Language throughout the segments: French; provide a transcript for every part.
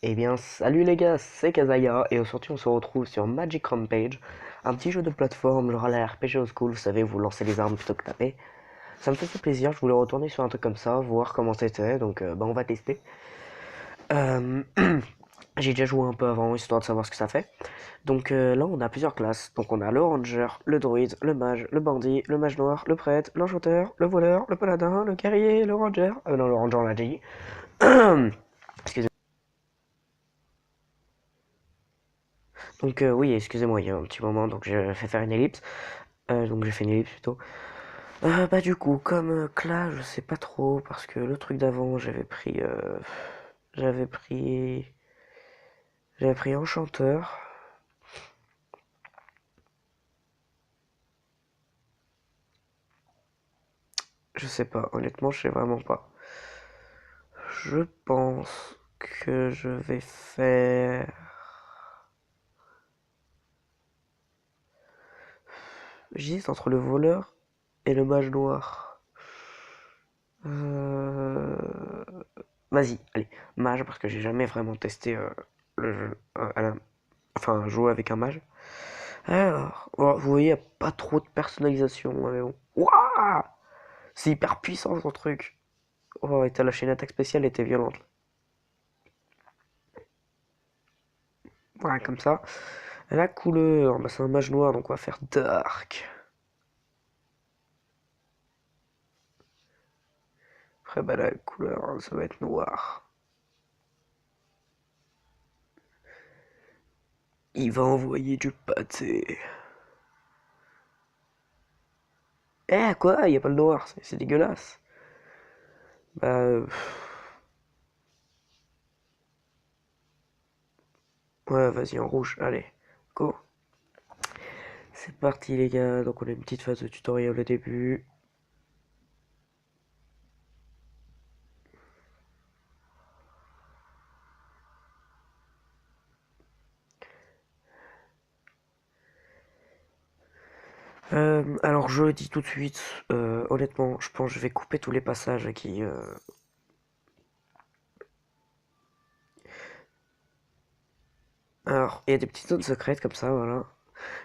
Eh bien, salut les gars, c'est Kazaya et aujourd'hui on se retrouve sur Magic Rampage, un petit jeu de plateforme, genre à la RPG old school, vous savez, vous lancez les armes plutôt que taper. Ça me faisait plaisir, je voulais retourner sur un truc comme ça, voir comment c'était, donc bah, on va tester. Euh, J'ai déjà joué un peu avant, histoire de savoir ce que ça fait. Donc là on a plusieurs classes, donc on a le ranger, le druide, le mage, le bandit, le mage noir, le prêtre, l'enchanteur, le voleur, le paladin, le guerrier, le ranger, non le ranger on l'a déjà dit. Excusez-moi. Donc oui, excusez-moi, il y a un petit moment, donc j'ai fait faire une ellipse. Donc j'ai fait une ellipse plutôt. Bah du coup, comme là, je sais pas trop, parce que le truc d'avant, j'avais pris... J'avais pris Enchanteur. Je sais pas, honnêtement, je sais vraiment pas. Je pense que je vais faire... J'hésite entre le voleur et le mage noir. Euh... Vas-y, allez, mage, parce que j'ai jamais vraiment testé le jeu, enfin jouer avec un mage. Alors, bon, vous voyez, il n'y a pas trop de personnalisation, hein, mais bon. Waouh! C'est hyper puissant son truc. Oh, et t'as lâché une attaque spéciale, elle était violente. Voilà, comme ça. La couleur, bah, c'est un mage noir, donc on va faire dark. Après, bah, la couleur, hein, ça va être noir. Il va envoyer du pâté. Eh, quoi? Il n'y a pas le noir, c'est dégueulasse. Bah, ouais, vas-y, en rouge, allez, go. C'est parti, les gars. Donc, on a une petite phase de tutoriel au début. Alors je le dis tout de suite, honnêtement, je pense que je vais couper tous les passages qui... Alors, il y a des petites zones secrètes comme ça, voilà.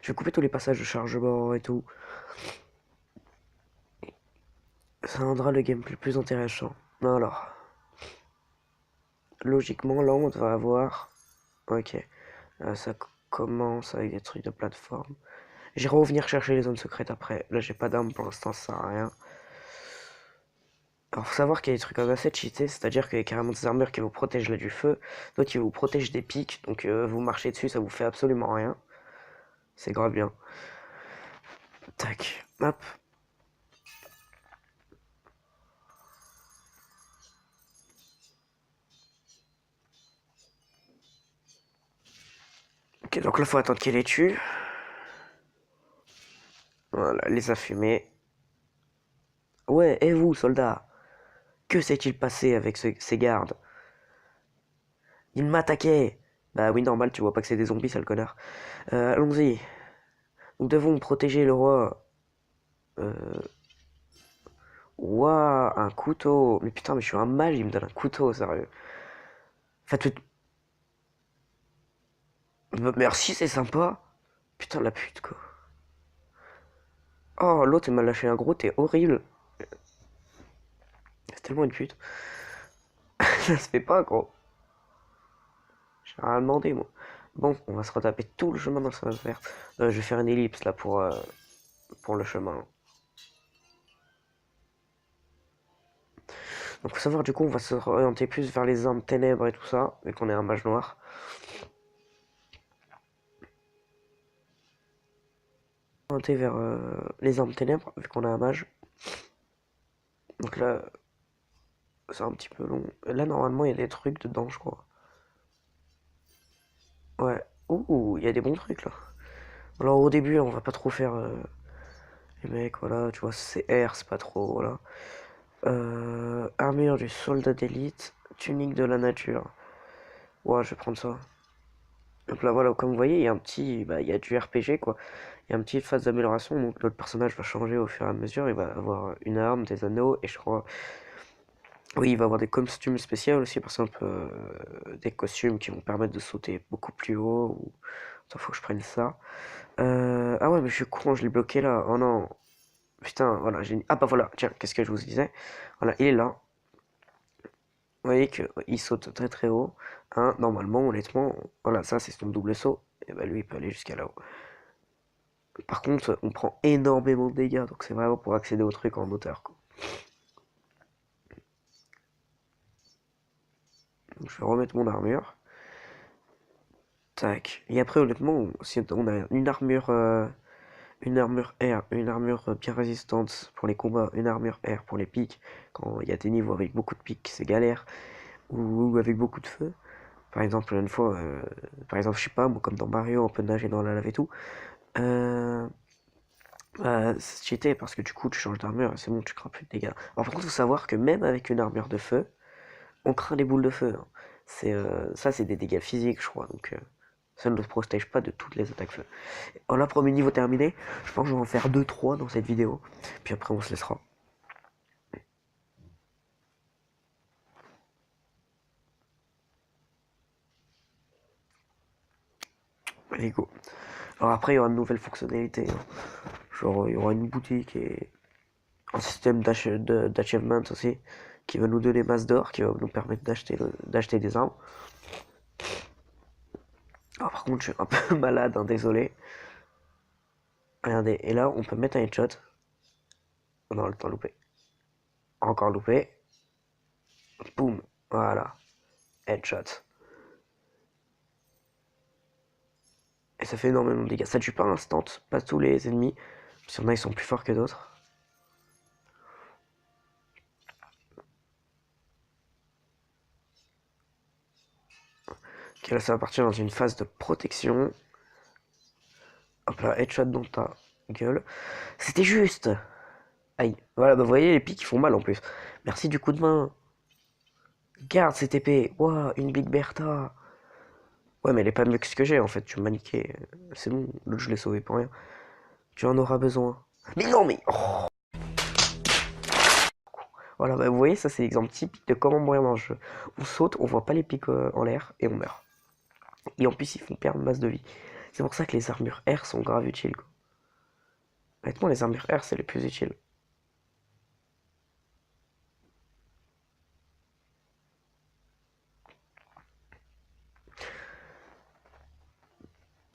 Je vais couper tous les passages de chargement et tout. Ça rendra le gameplay plus intéressant. Alors, logiquement, là, on va avoir... Ok, ça commence avec des trucs de plateforme. J'irai revenir chercher les zones secrètes après. Là, j'ai pas d'armes pour l'instant, ça sert à rien. Alors, faut savoir qu'il y a des trucs assez cheatés, c'est-à-dire qu'il y a carrément des armures qui vous protègent là du feu, d'autres qui vous protègent des pics, donc vous marchez dessus, ça vous fait absolument rien. C'est grave bien. Tac, hop. Ok, donc là, faut attendre qu'il les tue. Voilà, les a fumés. Ouais, et vous, soldats? Que s'est-il passé avec ces gardes? Ils m'attaquaient! Bah oui, normal, tu vois pas que c'est des zombies, sale connard. Allons-y. Nous devons protéger le roi. Euh... Ouah, un couteau. Mais putain, mais je suis un mage, il me donne un couteau, sérieux. Faites... Merci, c'est sympa. Putain, la pute, quoi. Oh, l'autre, il m'a lâché un gros, t'es horrible. C'est tellement une pute. Ça se fait pas, gros. J'ai rien demandé, moi. Bon, on va se retaper tout le chemin dans le sens vert. Je vais faire une ellipse, là, pour le chemin. Donc, faut savoir, du coup, on va se orienter plus vers les armes ténèbres et tout ça, vu qu'on est un mage noir. Orienter vers les armes ténèbres, vu qu'on a un mage. Donc là, c'est un petit peu long. Là, normalement, il y a des trucs dedans, je crois. Ouais. Ouh, il y a des bons trucs, là. Alors, au début, on va pas trop faire les mecs, voilà, tu vois, c'est R, c'est pas trop, voilà. Armure du soldat d'élite, tunique de la nature. Ouais, je vais prendre ça. Donc là, voilà, comme vous voyez, il y a un petit, bah, il y a du RPG, quoi. Il y a une petite phase d'amélioration, donc notre personnage va changer au fur et à mesure. Il va avoir une arme, des anneaux, et je crois Oui, il va avoir des costumes spéciaux aussi, par exemple, des costumes qui vont permettre de sauter beaucoup plus haut. Ou... Attends, faut que je prenne ça. Ah ouais, mais je suis con, je l'ai bloqué là. Oh non. Putain, voilà, j'ai... Ah bah voilà, tiens, qu'est-ce que je vous disais? Voilà, il est là. Vous voyez qu'il saute très très haut. Hein, normalement, honnêtement, voilà, ça c'est son double saut. Et bah lui, il peut aller jusqu'à là-haut. Par contre, on prend énormément de dégâts, donc c'est vraiment pour accéder au truc en hauteur, quoi. Donc, je vais remettre mon armure. Tac. Et après, honnêtement, si on a une armure air, une armure bien résistante pour les combats, une armure air pour les pics, quand il y a des niveaux avec beaucoup de pics, c'est galère, ou avec beaucoup de feu. Par exemple, une fois, par exemple, je sais pas, moi, comme dans Mario, on peut nager dans la lave et tout. Euh, Bah, c'est cheaté parce que du coup, tu changes d'armure et c'est bon, tu crains plus de dégâts. Alors, par contre, faut savoir que même avec une armure de feu, on craint les boules de feu, hein. Ça, c'est des dégâts physiques, je crois. Donc, ça ne nous protège pas de toutes les attaques feu. Alors là, premier niveau terminé, je pense que je vais en faire deux trois dans cette vidéo. Puis après, on se laissera. Allez, go. Alors après, il y aura une nouvelle fonctionnalité, hein. Genre, il y aura une boutique et un système d'achievement aussi, qui va nous donner masse d'or, qui va nous permettre d'acheter des armes. Alors, par contre, je suis un peu malade, hein, désolé. Regardez, et là, on peut mettre un headshot. On aura le temps loupé. Encore loupé. Boum. Voilà. Headshot. Et ça fait énormément de dégâts. Ça tue pas instant, pas tous les ennemis. Parce qu'il y en a, ils sont plus forts que d'autres. Ok, là, ça va partir dans une phase de protection. Hop là, headshot dans ta gueule. C'était juste. Aïe. Voilà, bah vous voyez, les pics, ils font mal en plus. Merci du coup de main. Garde cette épée. Ouah, une Big Bertha. Ouais, mais elle est pas mieux que ce que j'ai en fait. Tu m'as niqué. C'est bon, l'autre, je l'ai sauvé pour rien. Tu en auras besoin. Mais non, mais. Oh. Voilà, bah vous voyez, ça c'est l'exemple typique de comment mourir dans le jeu. On saute, on voit pas les pics en l'air et on meurt. Et en plus, ils font perdre masse de vie. C'est pour ça que les armures air sont grave utiles, quoi. Honnêtement, les armures air, c'est les plus utiles.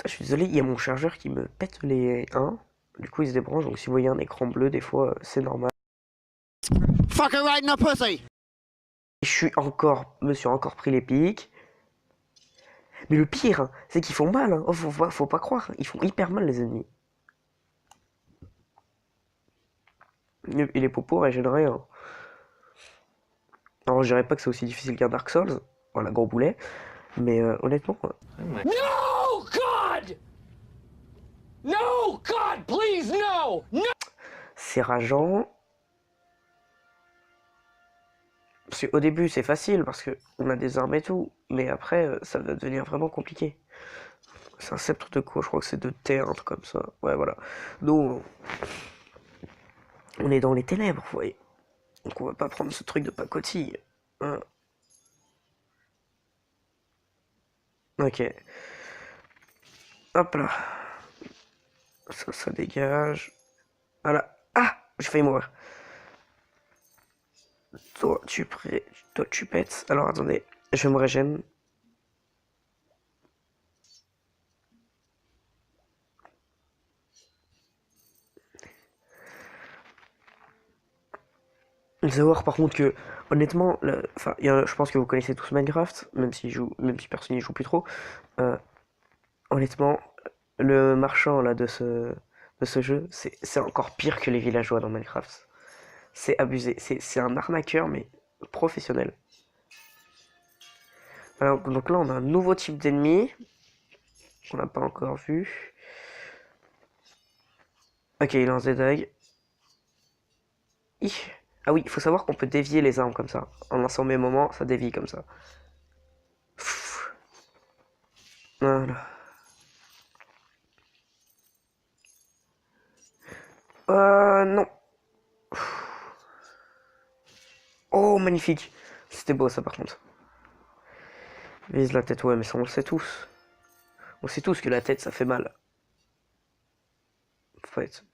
Je suis désolé, il y a mon chargeur qui me pète les 1. Du coup, il se débranche. Donc, si vous voyez un écran bleu, des fois, c'est normal. Fucker right in the pussy. Me suis encore pris les pics. Mais le pire, hein, c'est qu'ils font mal, hein. Oh, faut pas croire. Ils font hyper mal, les ennemis. Et les popos régénèrent rien. Alors, je dirais pas que c'est aussi difficile qu'un Dark Souls. Voilà, gros boulet. Mais honnêtement, No, God! No, God, please, no! No! c'est rageant. Parce qu'au début, c'est facile parce que on a des armes et tout. Mais après, ça va devenir vraiment compliqué. C'est un sceptre de quoi? Je crois que c'est de terre, un truc comme ça. Ouais, voilà. Nous, on est dans les ténèbres, vous voyez. Donc on va pas prendre ce truc de pacotille. Hein. Ok. Hop là. Ça dégage. Voilà. Ah! J'ai failli mourir. Toi, tu pètes. Alors attendez. Je me régène. Il faut savoir par contre que, honnêtement, enfin, je pense que vous connaissez tous Minecraft, même si personne n'y joue plus trop. Euh, Honnêtement, le marchand là de ce jeu, c'est encore pire que les villageois dans Minecraft. C'est abusé. C'est un arnaqueur, mais professionnel. Alors, donc là, on a un nouveau type d'ennemi qu'on n'a pas encore vu. Ok, il lance des dagues. Ah oui, il faut savoir qu'on peut dévier les armes comme ça. En lançant mes moments, ça dévie comme ça. Voilà. Non. Oh magnifique. C'était beau ça par contre. Vise la tête, ouais, mais ça on le sait tous. On sait tous que la tête ça fait mal. En fait.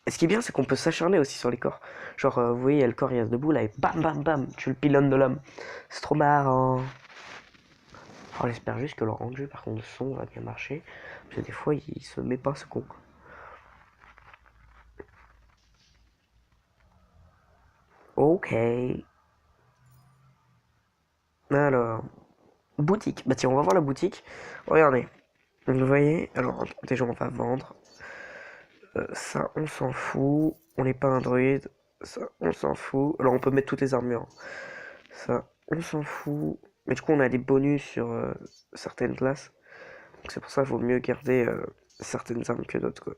Et ce qui est bien, c'est qu'on peut s'acharner aussi sur les corps. Genre, vous voyez, il y a le corps, il reste debout là, et bam bam bam, tu le pilonnes de l'homme. C'est trop marrant. Oh, j'espère juste que le rendu, par contre, le son va bien marcher. Parce que des fois, il se met pas ce con. Ok. Alors, boutique. Bah tiens, on va voir la boutique. Regardez. Vous voyez, alors déjà on va vendre. Ça, on s'en fout. On n'est pas un druide. Ça, on s'en fout. Alors on peut mettre toutes les armures. Ça, on s'en fout. Mais du coup, on a des bonus sur certaines classes. Donc c'est pour ça qu'il vaut mieux garder certaines armes que d'autres, quoi.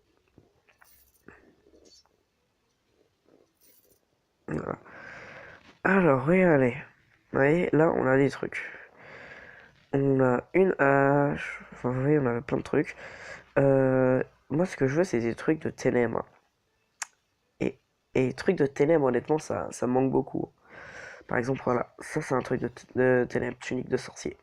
Voilà. Alors, regardez. Vous voyez, là, on a des trucs. On a une hache. Enfin, vous voyez, on a plein de trucs. Moi, ce que je veux, c'est des trucs de ténèbres. Et, et trucs de ténèbres, honnêtement, ça me manque beaucoup. Par exemple, voilà, ça c'est un truc de ténèbres, tunique de sorcier.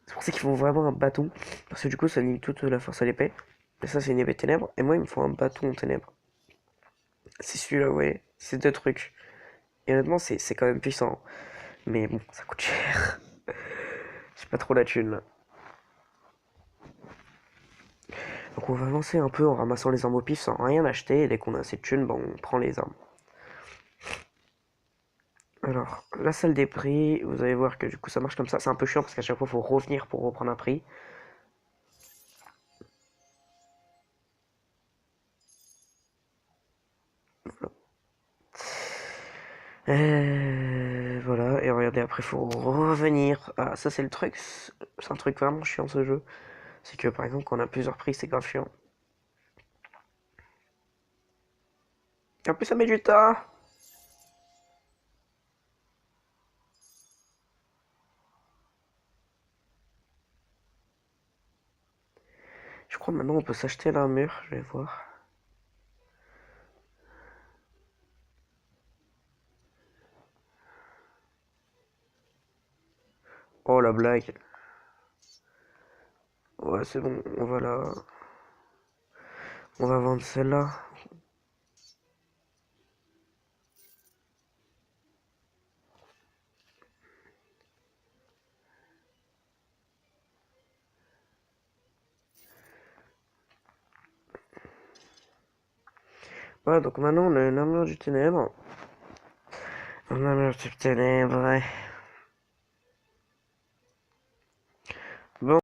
C'est pour ça qu'il faut vraiment un bâton, parce que du coup ça limite toute la force à l'épée. Et ça c'est une épée de ténèbres, et moi il me faut un bâton en ténèbres. C'est celui-là, ouais, c'est deux trucs. Et honnêtement c'est quand même puissant. Mais bon, ça coûte cher. J'ai pas trop la thune là. Donc on va avancer un peu en ramassant les armes au pif sans rien acheter, et dès qu'on a assez de thunes, bah, on prend les armes. Alors, la salle des prix, vous allez voir que du coup ça marche comme ça. C'est un peu chiant parce qu'à chaque fois il faut revenir pour reprendre un prix. Voilà, et regardez, après faut revenir. Ah, ça c'est le truc, c'est un truc vraiment chiant ce jeu. C'est que par exemple, quand on a plusieurs prix, c'est grave chiant. Et en plus, ça met du temps. Je crois maintenant on peut s'acheter l'armure, je vais voir. Oh la blague. Ouais, c'est bon, on va vendre celle-là. Voilà, donc maintenant on a une armure du ténèbre. Une armure du ténèbre, ouais.